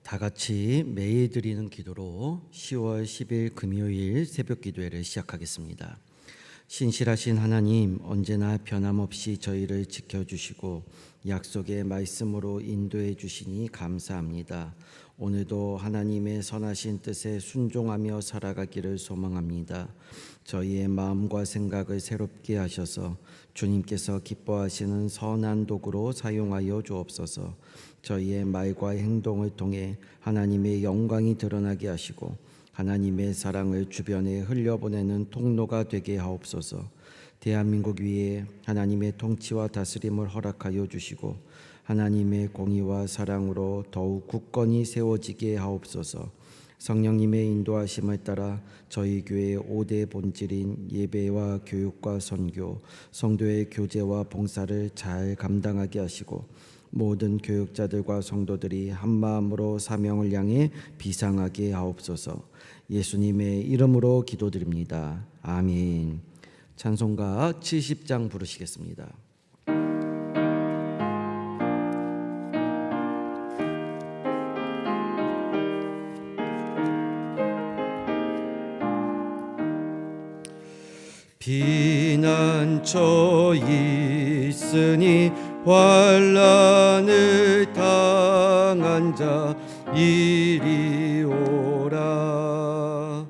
다 같이 매일 드리는 기도로 10월 10일 금요일 새벽 기도회를 시작하겠습니다. 신실하신 하나님, 언제나 변함없이 저희를 지켜주시고 약속의 말씀으로 인도해 주시니 감사합니다. 오늘도 하나님의 선하신 뜻에 순종하며 살아가기를 소망합니다. 저희의 마음과 생각을 새롭게 하셔서 주님께서 기뻐하시는 선한 도구로 사용하여 주옵소서. 저희의 말과 행동을 통해 하나님의 영광이 드러나게 하시고 하나님의 사랑을 주변에 흘려보내는 통로가 되게 하옵소서. 대한민국 위에 하나님의 통치와 다스림을 허락하여 주시고 하나님의 공의와 사랑으로 더욱 굳건히 세워지게 하옵소서. 성령님의 인도하심을 따라 저희 교회의 5대 본질인 예배와 교육과 선교, 성도의 교제와 봉사를 잘 감당하게 하시고 모든 교육자들과 성도들이 한마음으로 사명을 향해 비상하게 하옵소서. 예수님의 이름으로 기도드립니다. 아멘. 찬송가 70장 부르시겠습니다. 피난처 있으니 환난을 당한 자 이리 오라.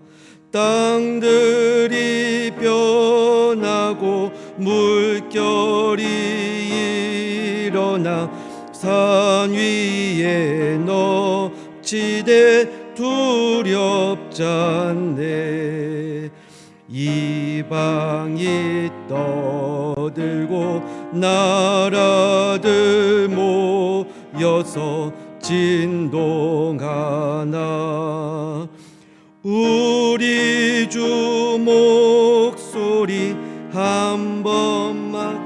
땅들이 변하고 물결이 일어나 산 위에 넘치되 두렵지 않네. 이방이 떠들고 나라들 모여서 진동하나 우리 주 목소리 한 번만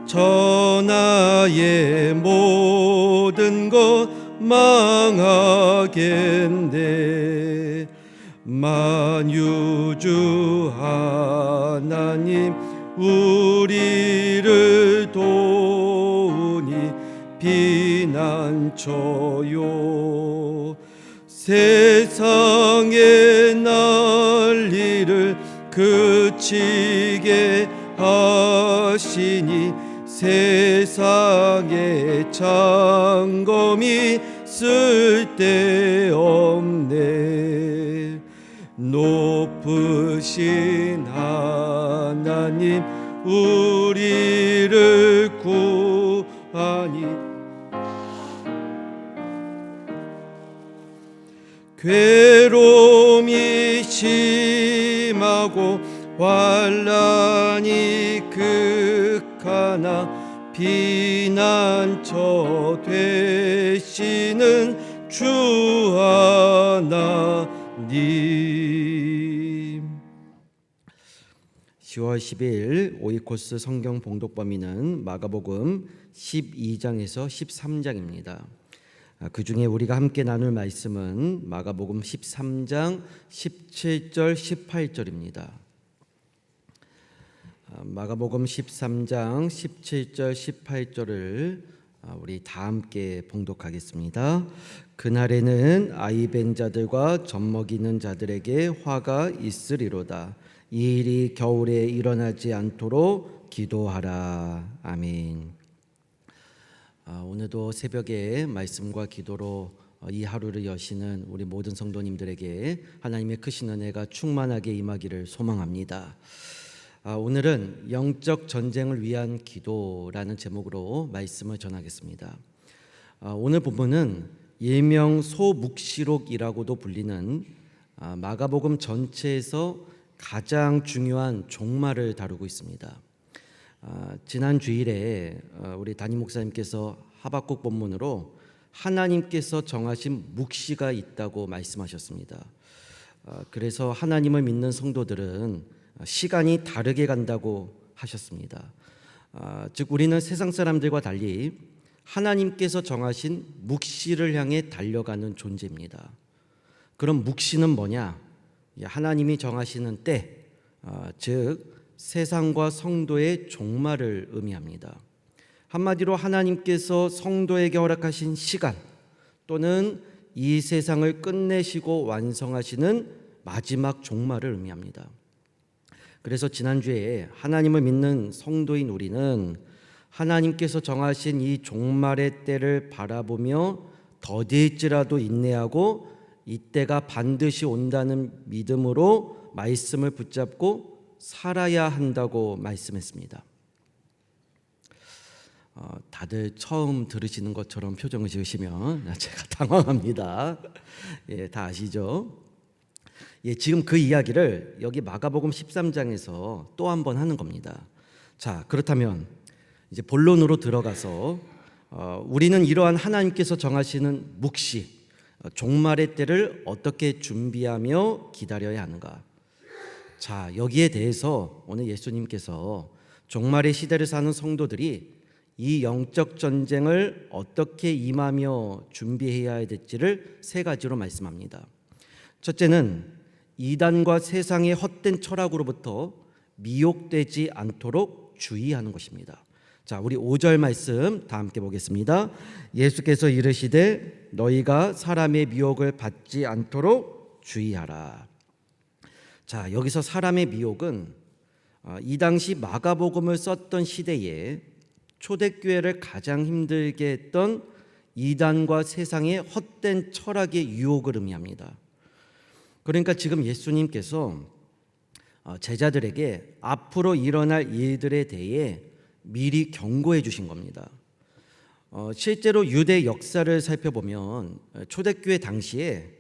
전하에 모든 것 망하겠네. 만유주 하나님 우리를 도우니 피난처요. 세상의 난리를 그치게 하시니 세상의 창검이 쓸데없네. 높으신 하나님 우리를 구하니 괴로움이 심하고 환난이 극하나 피난처 되시는 주 하나님. 10월 10일 오이코스 성경 봉독 범위는 마가복음 12장에서 13장입니다. 그 중에 우리가 함께 나눌 말씀은 마가복음 13장 17절 18절입니다. 마가복음 13장 17절 18절을 우리 다 함께 봉독하겠습니다. 그날에는 아이 벤 자들과 젖먹이는 자들에게 화가 있으리로다. 이 일이 겨울에 일어나지 않도록 기도하라. 아멘. 오늘도 새벽에 말씀과 기도로 이 하루를 여시는 우리 모든 성도님들에게 하나님의 크신 은혜가 충만하게 임하기를 소망합니다. 오늘은 영적 전쟁을 위한 기도라는 제목으로 말씀을 전하겠습니다. 오늘 본문은 일명 소묵시록이라고도 불리는 마가복음 전체에서 가장 중요한 종말을 다루고 있습니다. 지난 주일에 우리 담임 목사님께서 하박국 본문으로 하나님께서 정하신 묵시가 있다고 말씀하셨습니다. 그래서 하나님을 믿는 성도들은 시간이 다르게 간다고 하셨습니다. 즉 우리는 세상 사람들과 달리 하나님께서 정하신 묵시를 향해 달려가는 존재입니다. 그럼 묵시는 뭐냐? 하나님이 정하시는 때, 즉 세상과 성도의 종말을 의미합니다. 한마디로 하나님께서 성도에게 허락하신 시간 또는 이 세상을 끝내시고 완성하시는 마지막 종말을 의미합니다. 그래서 지난주에 하나님을 믿는 성도인 우리는 하나님께서 정하신 이 종말의 때를 바라보며 더딜지라도 인내하고 이때가 반드시 온다는 믿음으로 말씀을 붙잡고 살아야 한다고 말씀했습니다. 다들 처음 들으시는 것처럼 표정을 지으시면 제가 당황합니다. 예, 다 아시죠? 예, 지금 그 이야기를 여기 마가복음 13장에서 또 한 번 하는 겁니다. 자, 그렇다면 이제 본론으로 들어가서 우리는 이러한 하나님께서 정하시는 묵시, 종말의 때를 어떻게 준비하며 기다려야 하는가? 자, 여기에 대해서 오늘 예수님께서 종말의 시대를 사는 성도들이 이 영적 전쟁을 어떻게 임하며 준비해야 될지를 세 가지로 말씀합니다. 첫째는 이단과 세상의 헛된 철학으로부터 미혹되지 않도록 주의하는 것입니다. 자, 우리 5절 말씀 다 함께 보겠습니다. 예수께서 이르시되 너희가 사람의 미혹을 받지 않도록 주의하라. 자, 여기서 사람의 미혹은 이 당시 마가복음을 썼던 시대에 초대교회를 가장 힘들게 했던 이단과 세상의 헛된 철학의 유혹을 의미합니다. 그러니까 지금 예수님께서 제자들에게 앞으로 일어날 일들에 대해 미리 경고해 주신 겁니다. 실제로 유대 역사를 살펴보면 초대교회 당시에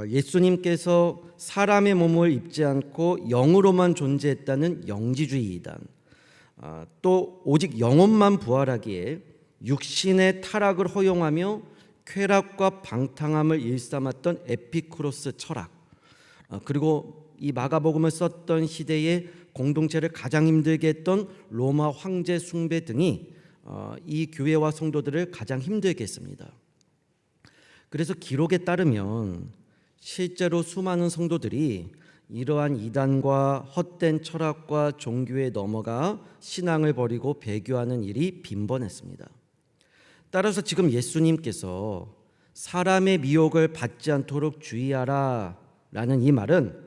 예수님께서 사람의 몸을 입지 않고 영으로만 존재했다는 영지주의 이단, 또 오직 영혼만 부활하기에 육신의 타락을 허용하며 쾌락과 방탕함을 일삼았던 에피쿠로스 철학, 그리고 이 마가복음을 썼던 시대에 공동체를 가장 힘들게 했던 로마 황제 숭배 등이 이 교회와 성도들을 가장 힘들게 했습니다. 그래서 기록에 따르면 실제로 수많은 성도들이 이러한 이단과 헛된 철학과 종교에 넘어가 신앙을 버리고 배교하는 일이 빈번했습니다. 따라서 지금 예수님께서 사람의 미혹을 받지 않도록 주의하라 라는 이 말은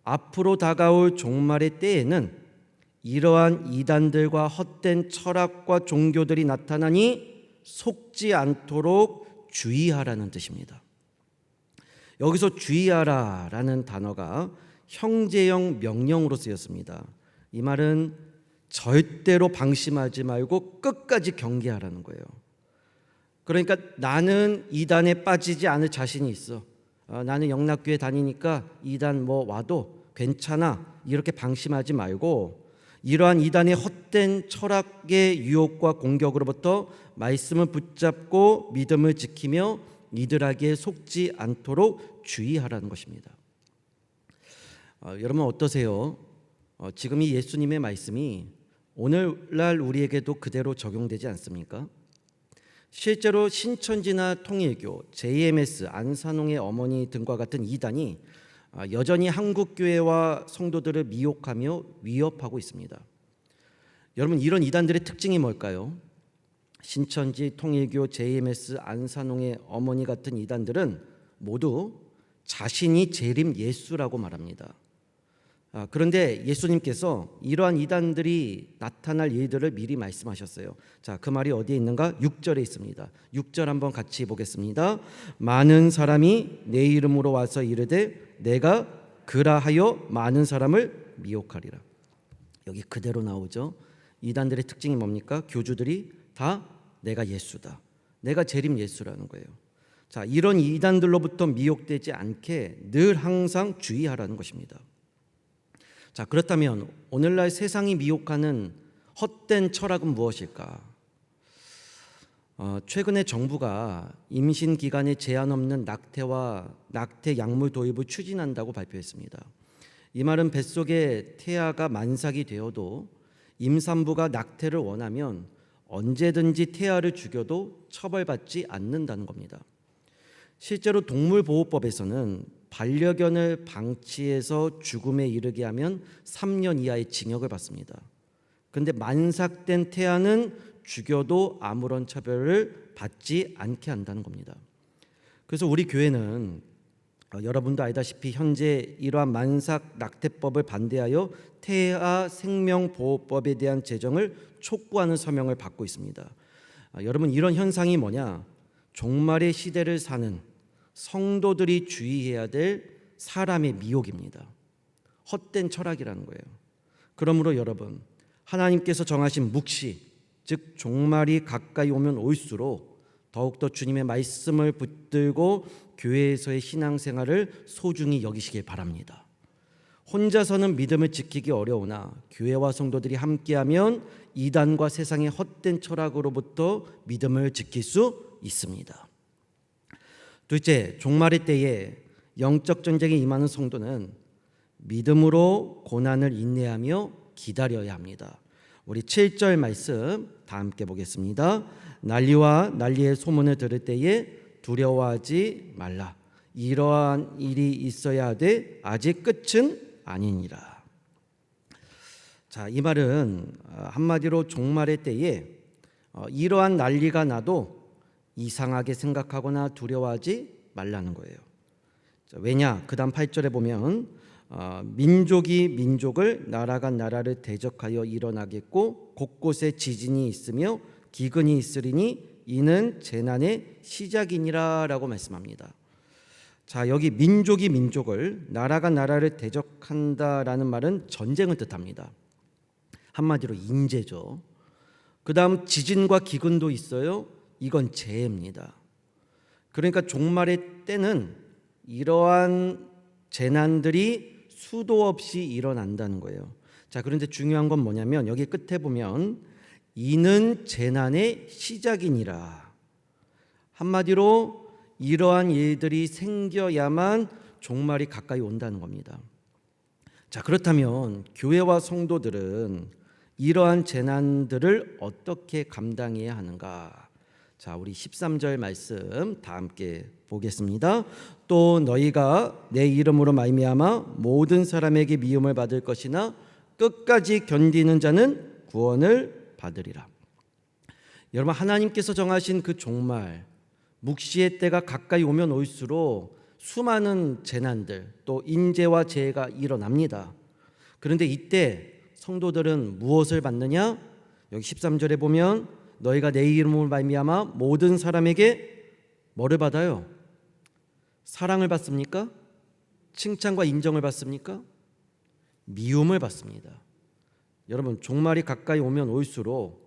앞으로 다가올 종말의 때에는 이러한 이단들과 헛된 철학과 종교들이 나타나니 속지 않도록 주의하라는 뜻입니다. 여기서 주의하라라는 단어가 형제형 명령으로 쓰였습니다. 이 말은 절대로 방심하지 말고 끝까지 경계하라는 거예요. 그러니까 나는 이단에 빠지지 않을 자신이 있어. 나는 영락교회 다니니까 이단 와도 괜찮아. 이렇게 방심하지 말고 이러한 이단의 헛된 철학의 유혹과 공격으로부터 말씀을 붙잡고 믿음을 지키며 이들에게 속지 않도록 주의하라는 것입니다. 여러분 어떠세요? 지금 이 예수님의 말씀이 오늘날 우리에게도 그대로 적용되지 않습니까? 실제로 신천지나 통일교, JMS, 안산홍의 어머니 등과 같은 이단이 여전히 한국교회와 성도들을 미혹하며 위협하고 있습니다. 여러분 이런 이단들의 특징이 뭘까요? 신천지, 통일교, JMS, 안산홍의 어머니 같은 이단들은 모두 자신이 재림 예수라고 말합니다. 그런데 예수님께서 이러한 이단들이 나타날 일들을 미리 말씀하셨어요. 자, 그 말이 어디에 있는가? 6절에 있습니다. 6절 한번 같이 보겠습니다. 많은 사람이 내 이름으로 와서 이르되 내가 그라하여 많은 사람을 미혹하리라. 여기 그대로 나오죠. 이단들의 특징이 뭡니까? 교주들이 다 내가 예수다, 내가 재림 예수라는 거예요. 자, 이런 이단들로부터 미혹되지 않게 늘 항상 주의하라는 것입니다. 자, 그렇다면 오늘날 세상이 미혹하는 헛된 철학은 무엇일까? 최근에 정부가 임신 기간에 제한 없는 낙태와 낙태 약물 도입을 추진한다고 발표했습니다. 이 말은 뱃속에 태아가 만삭이 되어도 임산부가 낙태를 원하면 언제든지 태아를 죽여도 처벌받지 않는다는 겁니다. 실제로 동물보호법에서는 반려견을 방치해서 죽음에 이르게 하면 3년 이하의 징역을 받습니다. 그런데 만삭된 태아는 죽여도 아무런 처벌을 받지 않게 한다는 겁니다. 그래서 우리 교회는 여러분도 알다시피 현재 이러한 만삭 낙태법을 반대하여 태아 생명보호법에 대한 제정을 촉구하는 서명을 받고 있습니다. 여러분, 이런 현상이 뭐냐? 종말의 시대를 사는 성도들이 주의해야 될 사람의 미혹입니다. 헛된 철학이라는 거예요. 그러므로 여러분, 하나님께서 정하신 묵시, 즉 종말이 가까이 오면 올수록 더욱더 주님의 말씀을 붙들고 교회에서의 신앙생활을 소중히 여기시길 바랍니다. 혼자서는 믿음을 지키기 어려우나 교회와 성도들이 함께하면 이단과 세상의 헛된 철학으로부터 믿음을 지킬 수 있습니다. 둘째, 종말의 때에 영적 전쟁에 임하는 성도는 믿음으로 고난을 인내하며 기다려야 합니다. 우리 7절 말씀 다 함께 보겠습니다. 난리와 난리의 소문을 들을 때에 두려워하지 말라. 이러한 일이 있어야 하되 아직 끝은 아니니라. 자, 이 말은 한마디로 종말의 때에 이러한 난리가 나도 이상하게 생각하거나 두려워하지 말라는 거예요. 자, 왜냐? 그 다음 8절에 보면 민족이 민족을, 나라가 나라를 대적하여 일어나겠고 곳곳에 지진이 있으며 기근이 있으리니 이는 재난의 시작이니라 라고 말씀합니다. 자, 여기 민족이 민족을, 나라가 나라를 대적한다라는 말은 전쟁을 뜻합니다. 한마디로 인재죠. 그 다음 지진과 기근도 있어요. 이건 재해입니다. 그러니까 종말의 때는 이러한 재난들이 수도 없이 일어난다는 거예요. 자, 그런데 중요한 건 뭐냐면 여기 끝에 보면 이는 재난의 시작이니라. 한마디로 이러한 일들이 생겨야만 종말이 가까이 온다는 겁니다. 자, 그렇다면 교회와 성도들은 이러한 재난들을 어떻게 감당해야 하는가? 자, 우리 13절 말씀 다 함께 보겠습니다. 또 너희가 내 이름으로 말미암아 모든 사람에게 미움을 받을 것이나 끝까지 견디는 자는 구원을 받으리라. 여러분, 하나님께서 정하신 그 종말, 묵시의 때가 가까이 오면 올수록 수많은 재난들, 또 인재와 재해가 일어납니다. 그런데 이때 성도들은 무엇을 받느냐? 여기 13절에 보면 너희가 내 이름으로 말미암아 모든 사람에게 뭐를 받아요? 사랑을 받습니까? 칭찬과 인정을 받습니까? 미움을 받습니다. 여러분, 종말이 가까이 오면 올수록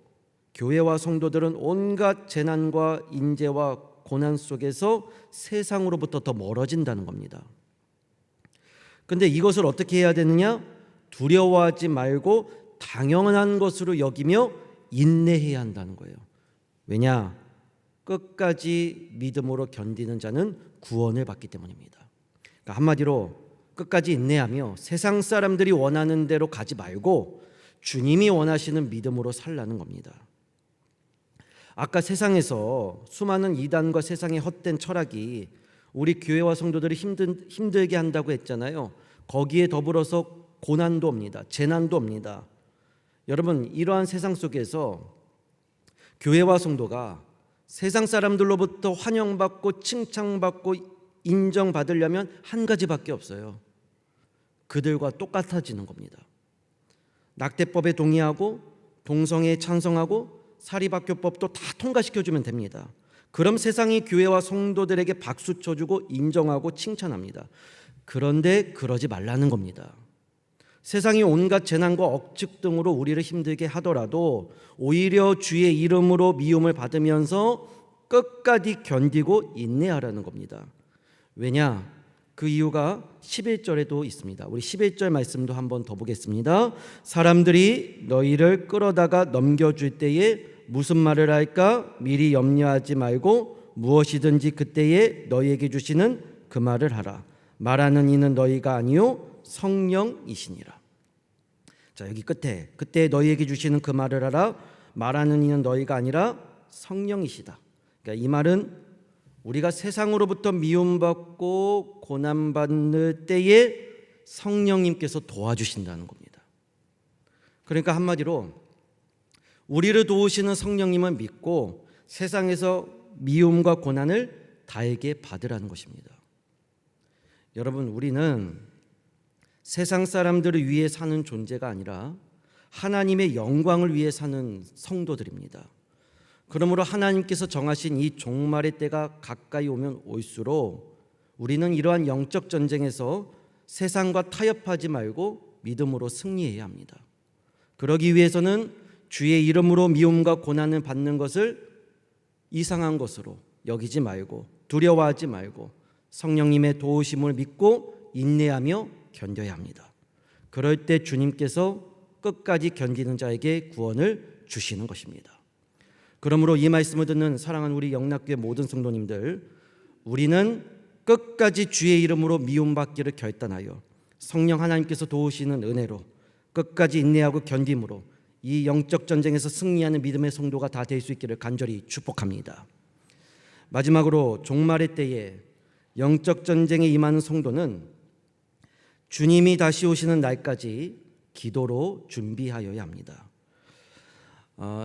교회와 성도들은 온갖 재난과 인재와 고난 속에서 세상으로부터 더 멀어진다는 겁니다. 그런데 이것을 어떻게 해야 되느냐? 두려워하지 말고 당연한 것으로 여기며 인내해야 한다는 거예요. 왜냐? 끝까지 믿음으로 견디는 자는 구원을 받기 때문입니다. 그러니까 한마디로 끝까지 인내하며 세상 사람들이 원하는 대로 가지 말고 주님이 원하시는 믿음으로 살라는 겁니다. 아까 세상에서 수많은 이단과 세상의 헛된 철학이 우리 교회와 성도들을 힘들게 한다고 했잖아요. 거기에 더불어서 고난도 옵니다. 재난도 옵니다. 여러분, 이러한 세상 속에서 교회와 성도가 세상 사람들로부터 환영받고 칭찬받고 인정받으려면 한 가지밖에 없어요. 그들과 똑같아지는 겁니다. 낙태법에 동의하고 동성애에 찬성하고 사립학교법도 다 통과시켜주면 됩니다. 그럼 세상이 교회와 성도들에게 박수 쳐주고 인정하고 칭찬합니다. 그런데 그러지 말라는 겁니다. 세상이 온갖 재난과 억측 등으로 우리를 힘들게 하더라도 오히려 주의 이름으로 미움을 받으면서 끝까지 견디고 인내하라는 겁니다. 왜냐? 그 이유가 11절에도 있습니다. 우리 11절 말씀도 한번 더 보겠습니다. 사람들이 너희를 끌어다가 넘겨줄 때에 무슨 말을 할까 미리 염려하지 말고 무엇이든지 그때에 너희에게 주시는 그 말을 하라. 말하는 이는 너희가 아니요 성령이시니라. 자, 여기 끝에 그때 너희에게 주시는 그 말을 하라. 말하는 이는 너희가 아니라 성령이시다. 그러니까 이 말은 우리가 세상으로부터 미움받고 고난받는 때에 성령님께서 도와주신다는 겁니다. 그러니까 한마디로 우리를 도우시는 성령님을 믿고 세상에서 미움과 고난을 다에게 받으라는 것입니다. 여러분, 우리는 세상 사람들을 위해 사는 존재가 아니라 하나님의 영광을 위해 사는 성도들입니다. 그러므로 하나님께서 정하신 이 종말의 때가 가까이 오면 올수록 우리는 이러한 영적 전쟁에서 세상과 타협하지 말고 믿음으로 승리해야 합니다. 그러기 위해서는 주의 이름으로 미움과 고난을 받는 것을 이상한 것으로 여기지 말고 두려워하지 말고 성령님의 도우심을 믿고 인내하며 견뎌야 합니다. 그럴 때 주님께서 끝까지 견디는 자에게 구원을 주시는 것입니다. 그러므로 이 말씀을 듣는 사랑하는 우리 영락교회 모든 성도님들, 우리는 끝까지 주의 이름으로 미움받기를 결단하여 성령 하나님께서 도우시는 은혜로 끝까지 인내하고 견딤으로 이 영적 전쟁에서 승리하는 믿음의 성도가 다 될 수 있기를 간절히 축복합니다. 마지막으로 종말의 때에 영적 전쟁에 임하는 성도는 주님이 다시 오시는 날까지 기도로 준비하여야 합니다.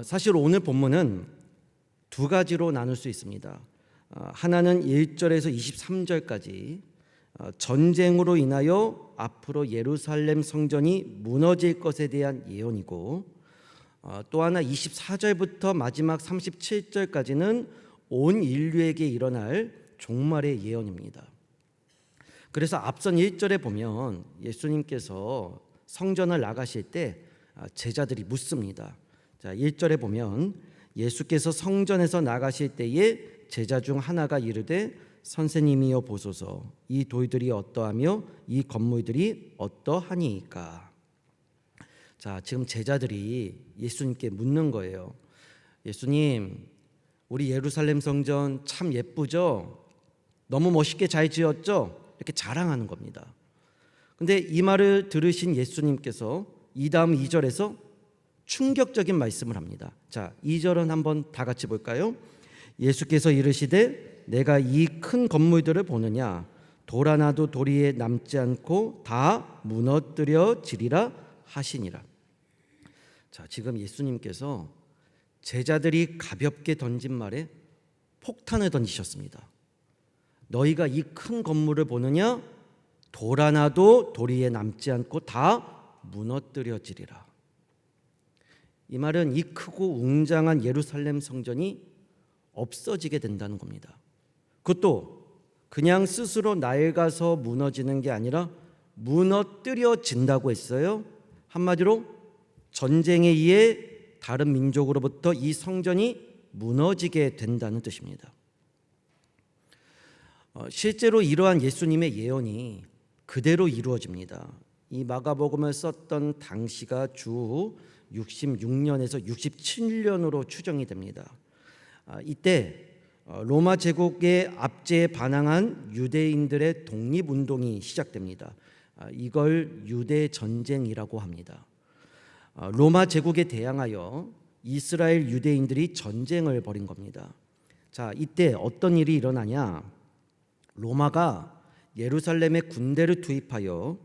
사실 오늘 본문은 두 가지로 나눌 수 있습니다. 하나는 1절에서 23절까지 전쟁으로 인하여 앞으로 예루살렘 성전이 무너질 것에 대한 예언이고, 또 하나 24절부터 마지막 37절까지는 온 인류에게 일어날 종말의 예언입니다. 그래서 앞선 1절에 보면 예수님께서 성전을 나가실 때 제자들이 묻습니다. 자, 1절에 보면 예수께서 성전에서 나가실 때에 제자 중 하나가 이르되 선생님이여 보소서, 이 돌들이 어떠하며 이 건물들이 어떠하니이까. 자, 지금 제자들이 예수님께 묻는 거예요. 예수님, 우리 예루살렘 성전 참 예쁘죠? 너무 멋있게 잘 지었죠? 이렇게 자랑하는 겁니다. 근데 이 말을 들으신 예수님께서 이 다음 2절에서 충격적인 말씀을 합니다. 자, 2절은 한번 다 같이 볼까요? 예수께서 이르시되 내가 이 큰 건물들을 보느냐? 돌 하나도 도리에 남지 않고 다 무너뜨려지리라 하시니라. 자, 지금 예수님께서 제자들이 가볍게 던진 말에 폭탄을 던지셨습니다. 너희가 이 큰 건물을 보느냐? 돌 하나도 도리에 남지 않고 다 무너뜨려지리라. 이 말은 이 크고 웅장한 예루살렘 성전이 없어지게 된다는 겁니다. 그것도 그냥 스스로 낡아서 무너지는 게 아니라 무너뜨려진다고 했어요. 한마디로 전쟁에 의해 다른 민족으로부터 이 성전이 무너지게 된다는 뜻입니다. 실제로 이러한 예수님의 예언이 그대로 이루어집니다. 이 마가복음을 썼던 당시가 주 66년에서 67년으로 추정이 됩니다. 이때 로마 제국의 압제에 반항한 유대인들의 독립운동이 시작됩니다. 이걸 유대 전쟁이라고 합니다. 로마 제국에 대항하여 이스라엘 유대인들이 전쟁을 벌인 겁니다. 자, 이때 어떤 일이 일어나냐? 로마가 예루살렘에 군대를 투입하여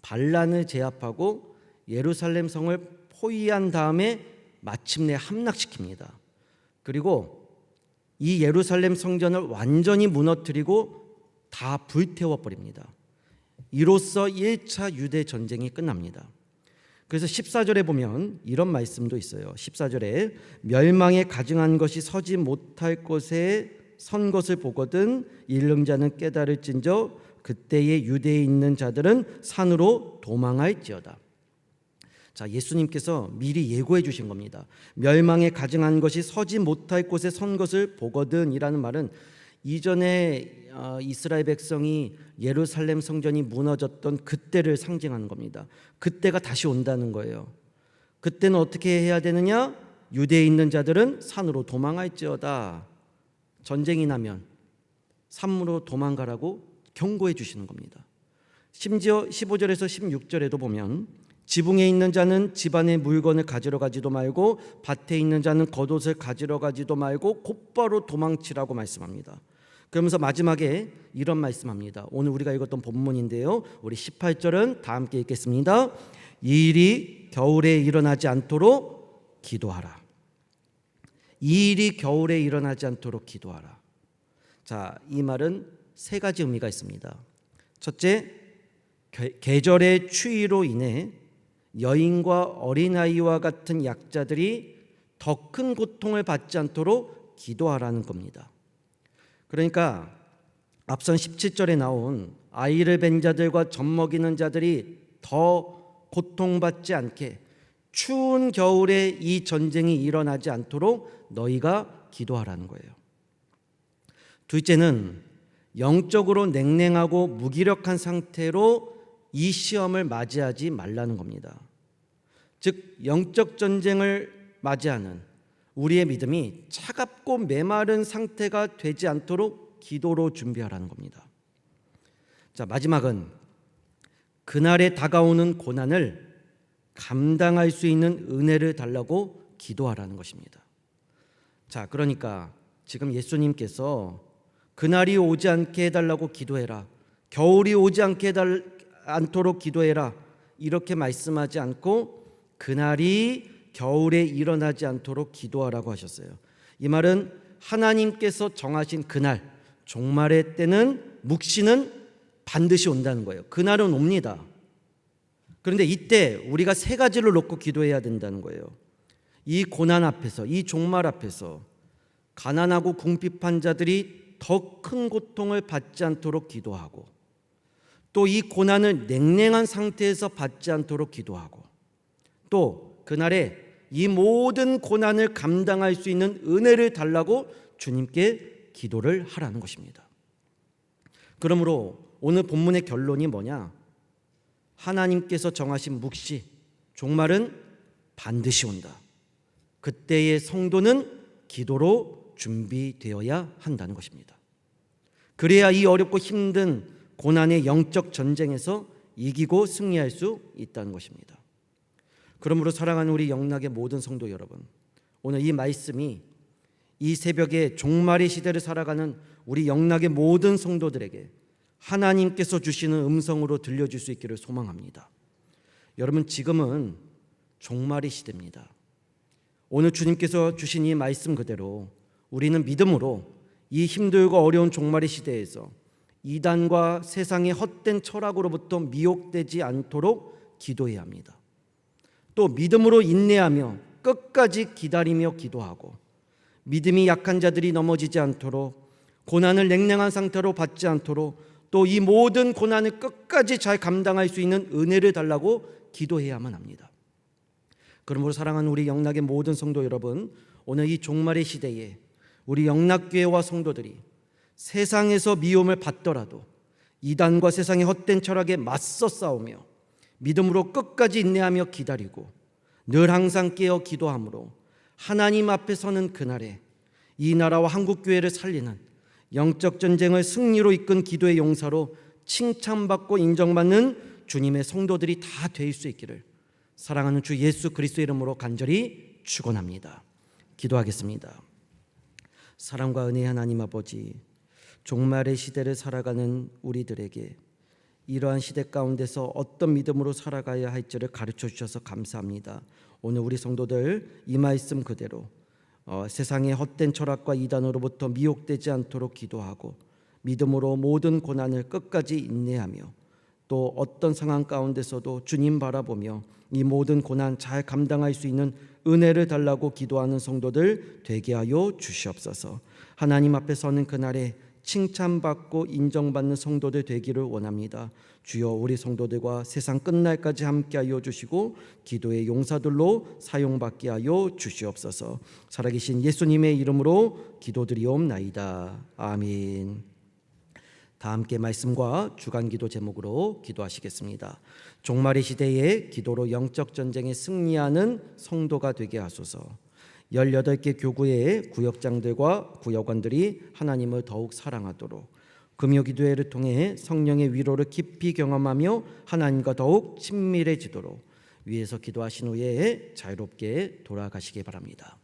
반란을 제압하고 예루살렘 성을 포위한 다음에 마침내 함락시킵니다. 그리고 이 예루살렘 성전을 완전히 무너뜨리고 다 불태워버립니다. 이로써 1차 유대 전쟁이 끝납니다. 그래서 14절에 보면 이런 말씀도 있어요. 14절에 멸망에 가증한 것이 서지 못할 곳에 선 것을 보거든 일능 자는 깨달을진저 그때에 유대에 있는 자들은 산으로 도망할지어다. 자, 예수님께서 미리 예고해 주신 겁니다. 멸망에 가증한 것이 서지 못할 곳에 선 것을 보거든 이라는 말은 이전에 이스라엘 백성이 예루살렘 성전이 무너졌던 그때를 상징하는 겁니다. 그때가 다시 온다는 거예요. 그때는 어떻게 해야 되느냐? 유대에 있는 자들은 산으로 도망할지어다. 전쟁이 나면 산으로 도망가라고 경고해 주시는 겁니다. 심지어 15절에서 16절에도 보면 지붕에 있는 자는 집안의 물건을 가지러 가지도 말고 밭에 있는 자는 겉옷을 가지러 가지도 말고 곧바로 도망치라고 말씀합니다. 그러면서 마지막에 이런 말씀합니다. 오늘 우리가 읽었던 본문인데요. 우리 18절은 다 함께 읽겠습니다. 이 일이 겨울에 일어나지 않도록 기도하라. 이 일이 겨울에 일어나지 않도록 기도하라. 자, 이 말은 세 가지 의미가 있습니다. 첫째, 계절의 추위로 인해 여인과 어린아이와 같은 약자들이 더 큰 고통을 받지 않도록 기도하라는 겁니다. 그러니까 앞선 17절에 나온 아이를 뵌 자들과 젖먹이는 자들이 더 고통받지 않게 추운 겨울에 이 전쟁이 일어나지 않도록 너희가 기도하라는 거예요. 둘째는 영적으로 냉랭하고 무기력한 상태로 이 시험을 맞이하지 말라는 겁니다. 즉 영적 전쟁을 맞이하는 우리의 믿음이 차갑고 메마른 상태가 되지 않도록 기도로 준비하라는 겁니다. 자, 마지막은 그날에 다가오는 고난을 감당할 수 있는 은혜를 달라고 기도하라는 것입니다. 자, 그러니까 지금 예수님께서 그날이 오지 않게 해달라고 기도해라, 겨울이 오지 않도록 기도해라, 이렇게 말씀하지 않고 그날이 겨울에 일어나지 않도록 기도하라고 하셨어요. 이 말은 하나님께서 정하신 그날, 종말의 때는, 묵시는 반드시 온다는 거예요. 그날은 옵니다. 그런데 이때 우리가 세 가지를 놓고 기도해야 된다는 거예요. 이 고난 앞에서, 이 종말 앞에서 가난하고 궁핍한 자들이 더 큰 고통을 받지 않도록 기도하고, 또 이 고난을 냉랭한 상태에서 받지 않도록 기도하고, 또 그날에 이 모든 고난을 감당할 수 있는 은혜를 달라고 주님께 기도를 하라는 것입니다. 그러므로 오늘 본문의 결론이 뭐냐? 하나님께서 정하신 묵시, 종말은 반드시 온다. 그때의 성도는 기도로 준비되어야 한다는 것입니다. 그래야 이 어렵고 힘든 고난의 영적 전쟁에서 이기고 승리할 수 있다는 것입니다. 그러므로 사랑하는 우리 영락의 모든 성도 여러분, 오늘 이 말씀이 이 새벽에 종말의 시대를 살아가는 우리 영락의 모든 성도들에게 하나님께서 주시는 음성으로 들려줄 수 있기를 소망합니다. 여러분, 지금은 종말의 시대입니다. 오늘 주님께서 주신 이 말씀 그대로 우리는 믿음으로 이 힘들고 어려운 종말의 시대에서 이단과 세상의 헛된 철학으로부터 미혹되지 않도록 기도해야 합니다. 또 믿음으로 인내하며 끝까지 기다리며 기도하고, 믿음이 약한 자들이 넘어지지 않도록, 고난을 냉랭한 상태로 받지 않도록, 또 이 모든 고난을 끝까지 잘 감당할 수 있는 은혜를 달라고 기도해야만 합니다. 그러므로 사랑하는 우리 영락의 모든 성도 여러분, 오늘 이 종말의 시대에 우리 영락교회와 성도들이 세상에서 미움을 받더라도 이단과 세상의 헛된 철학에 맞서 싸우며 믿음으로 끝까지 인내하며 기다리고 늘 항상 깨어 기도함으로 하나님 앞에 서는 그날에 이 나라와 한국교회를 살리는 영적 전쟁을 승리로 이끈 기도의 용사로 칭찬받고 인정받는 주님의 성도들이 다 될 수 있기를 사랑하는 주 예수 그리스도의 이름으로 간절히 축원합니다. 기도하겠습니다. 사랑과 은혜의 하나님 아버지, 종말의 시대를 살아가는 우리들에게 이러한 시대 가운데서 어떤 믿음으로 살아가야 할지를 가르쳐 주셔서 감사합니다. 오늘 우리 성도들 이 말씀 그대로 세상의 헛된 철학과 이단으로부터 미혹되지 않도록 기도하고 믿음으로 모든 고난을 끝까지 인내하며 또 어떤 상황 가운데서도 주님 바라보며 이 모든 고난 잘 감당할 수 있는 은혜를 달라고 기도하는 성도들 되게 하여 주시옵소서. 하나님 앞에 서는 그날에 칭찬받고 인정받는 성도들 되기를 원합니다. 주여, 우리 성도들과 세상 끝날까지 함께하여 주시고 기도의 용사들로 사용받게 하여 주시옵소서. 살아계신 예수님의 이름으로 기도드리옵나이다. 아멘. 다 함께 말씀과 주간기도 제목으로 기도하시겠습니다. 종말의 시대에 기도로 영적 전쟁에 승리하는 성도가 되게 하소서. 18개 교구의 구역장들과 구역원들이 하나님을 더욱 사랑하도록 금요기도회를 통해 성령의 위로를 깊이 경험하며 하나님과 더욱 친밀해지도록 위에서 기도하신 후에 자유롭게 돌아가시기 바랍니다.